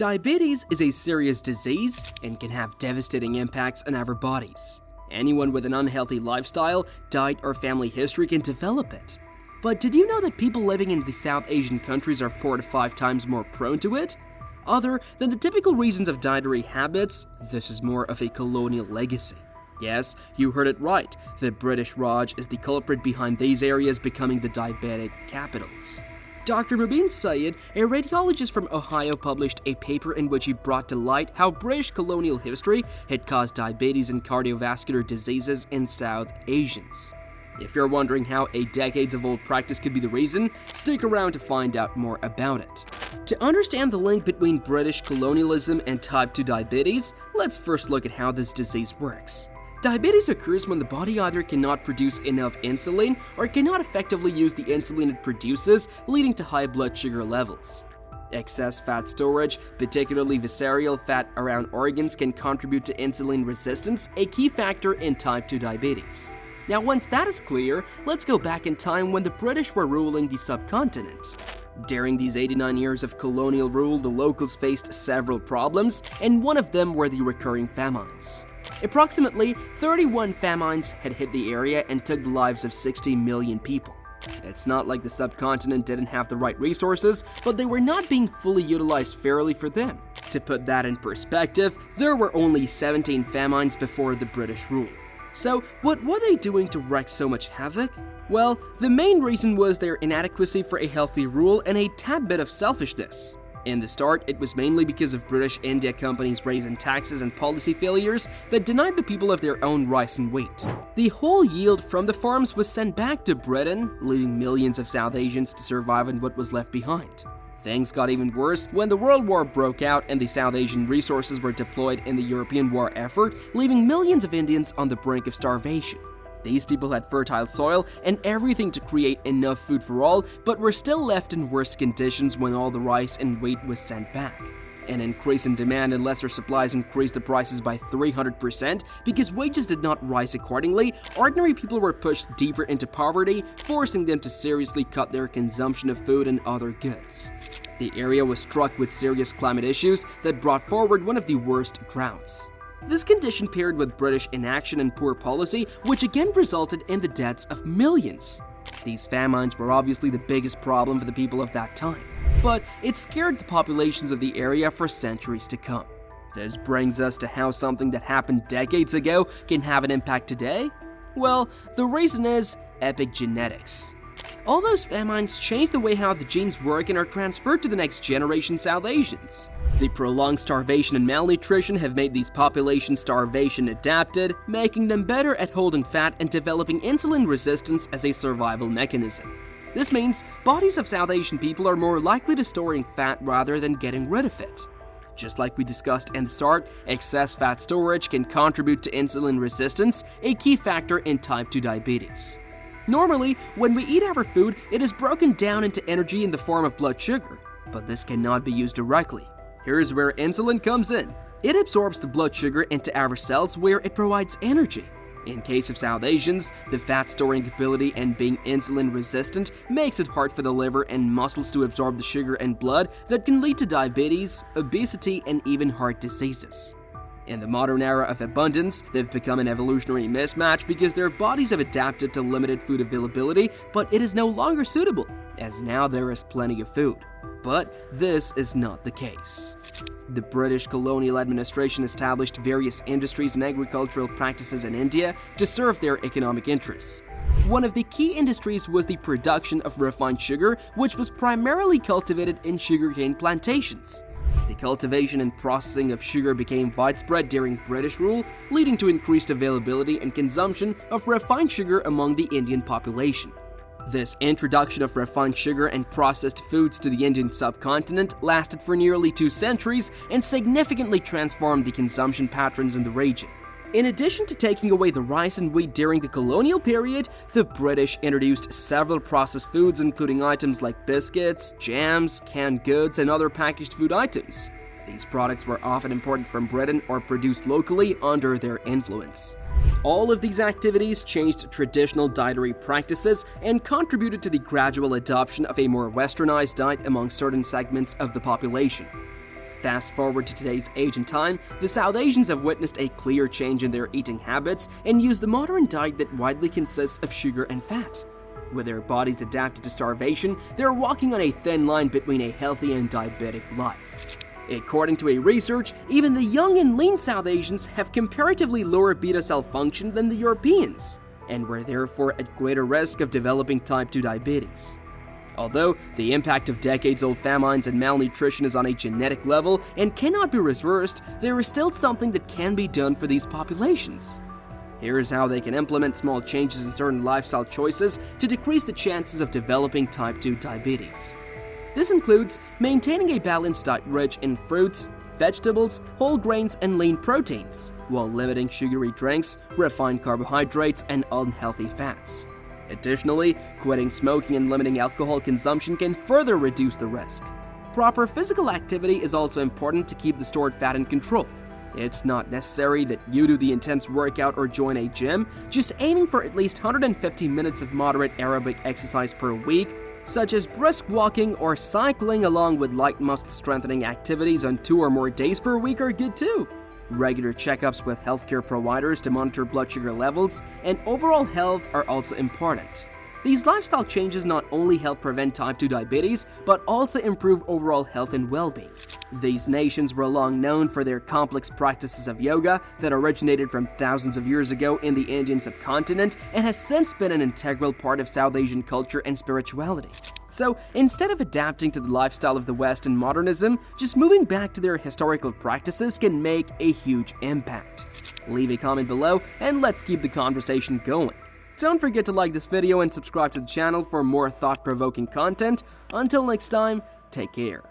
Diabetes is a serious disease and can have devastating impacts on our bodies. Anyone with an unhealthy lifestyle, diet, or family history can develop it. But did you know that people living in the South Asian countries are 4 to 5 times more prone to it? Other than the typical reasons of dietary habits, this is more of a colonial legacy. Yes, you heard it right. The British Raj is the culprit behind these areas becoming the diabetic capitals. Dr. Mubin Syed, a radiologist from Ohio, published a paper in which he brought to light how British colonial history had caused diabetes and cardiovascular diseases in South Asians. If you're wondering how a decades-old practice could be the reason, stick around to find out more about it. To understand the link between British colonialism and type 2 diabetes, let's first look at how this disease works. Diabetes occurs when the body either cannot produce enough insulin or cannot effectively use the insulin it produces, leading to high blood sugar levels. Excess fat storage, particularly visceral fat around organs, can contribute to insulin resistance, a key factor in type 2 diabetes. Now, once that is clear, let's go back in time when the British were ruling the subcontinent. During these 89 years of colonial rule, the locals faced several problems, and one of them were the recurring famines. Approximately 31 famines had hit the area and took the lives of 60 million people. It's not like the subcontinent didn't have the right resources, but they were not being fully utilized fairly for them. To put that in perspective, there were only 17 famines before the British rule. So, what were they doing to wreak so much havoc? Well, the main reason was their inadequacy for a healthy rule and a tad bit of selfishness. In the start, it was mainly because of British India Company's raising taxes and policy failures that denied the people of their own rice and wheat. The whole yield from the farms was sent back to Britain, leaving millions of South Asians to survive on what was left behind. Things got even worse when the World War broke out and the South Asian resources were deployed in the European war effort, leaving millions of Indians on the brink of starvation. These people had fertile soil and everything to create enough food for all, but were still left in worse conditions when all the rice and wheat was sent back. An increase in demand and lesser supplies increased the prices by 300% because wages did not rise accordingly. Ordinary people were pushed deeper into poverty, forcing them to seriously cut their consumption of food and other goods. The area was struck with serious climate issues that brought forward one of the worst droughts. This condition paired with British inaction and poor policy, which again resulted in the deaths of millions. These famines were obviously the biggest problem for the people of that time, but it scared the populations of the area for centuries to come. This brings us to how something that happened decades ago can have an impact today. Well, the reason is epigenetics. All those famines changed the way how the genes work and are transferred to the next generation South Asians. The prolonged starvation and malnutrition have made these populations starvation adapted, making them better at holding fat and developing insulin resistance as a survival mechanism. This means bodies of South Asian people are more likely to storing fat rather than getting rid of it. Just like we discussed in the start, excess fat storage can contribute to insulin resistance, a key factor in type 2 diabetes. Normally, when we eat our food, it is broken down into energy in the form of blood sugar, but this cannot be used directly. Here's where insulin comes in. It absorbs the blood sugar into our cells where it provides energy. In case of South Asians, the fat storing ability and being insulin resistant makes it hard for the liver and muscles to absorb the sugar and blood that can lead to diabetes, obesity, and even heart diseases. In the modern era of abundance, they've become an evolutionary mismatch because their bodies have adapted to limited food availability, but it is no longer suitable, as now there is plenty of food. But this is not the case. The British colonial administration established various industries and agricultural practices in India to serve their economic interests. One of the key industries was the production of refined sugar, which was primarily cultivated in sugarcane plantations. The cultivation and processing of sugar became widespread during British rule, leading to increased availability and consumption of refined sugar among the Indian population. This introduction of refined sugar and processed foods to the Indian subcontinent lasted for nearly 2 centuries and significantly transformed the consumption patterns in the region. In addition to taking away the rice and wheat during the colonial period, the British introduced several processed foods including items like biscuits, jams, canned goods, and other packaged food items. These products were often imported from Britain or produced locally under their influence. All of these activities changed traditional dietary practices and contributed to the gradual adoption of a more westernized diet among certain segments of the population. Fast forward to today's age and time, the South Asians have witnessed a clear change in their eating habits and use the modern diet that widely consists of sugar and fat. With their bodies adapted to starvation, they're walking on a thin line between a healthy and diabetic life. According to a research, even the young and lean South Asians have comparatively lower beta cell function than the Europeans, and were therefore at greater risk of developing type 2 diabetes. Although the impact of decades-old famines and malnutrition is on a genetic level and cannot be reversed, there is still something that can be done for these populations. Here's how they can implement small changes in certain lifestyle choices to decrease the chances of developing type 2 diabetes. This includes maintaining a balanced diet rich in fruits, vegetables, whole grains, and lean proteins, while limiting sugary drinks, refined carbohydrates, and unhealthy fats. Additionally, quitting smoking and limiting alcohol consumption can further reduce the risk. Proper physical activity is also important to keep the stored fat in control. It's not necessary that you do the intense workout or join a gym, just aiming for at least 150 minutes of moderate aerobic exercise per week, such as brisk walking or cycling along with light muscle strengthening activities on 2 or more days per week are good too. Regular checkups with healthcare providers to monitor blood sugar levels and overall health are also important. These lifestyle changes not only help prevent type 2 diabetes, but also improve overall health and well-being. These nations were long known for their complex practices of yoga that originated from thousands of years ago in the Indian subcontinent and has since been an integral part of South Asian culture and spirituality. So, instead of adapting to the lifestyle of the West and modernism, just moving back to their historical practices can make a huge impact. Leave a comment below and let's keep the conversation going. Don't forget to like this video and subscribe to the channel for more thought-provoking content. Until next time, take care.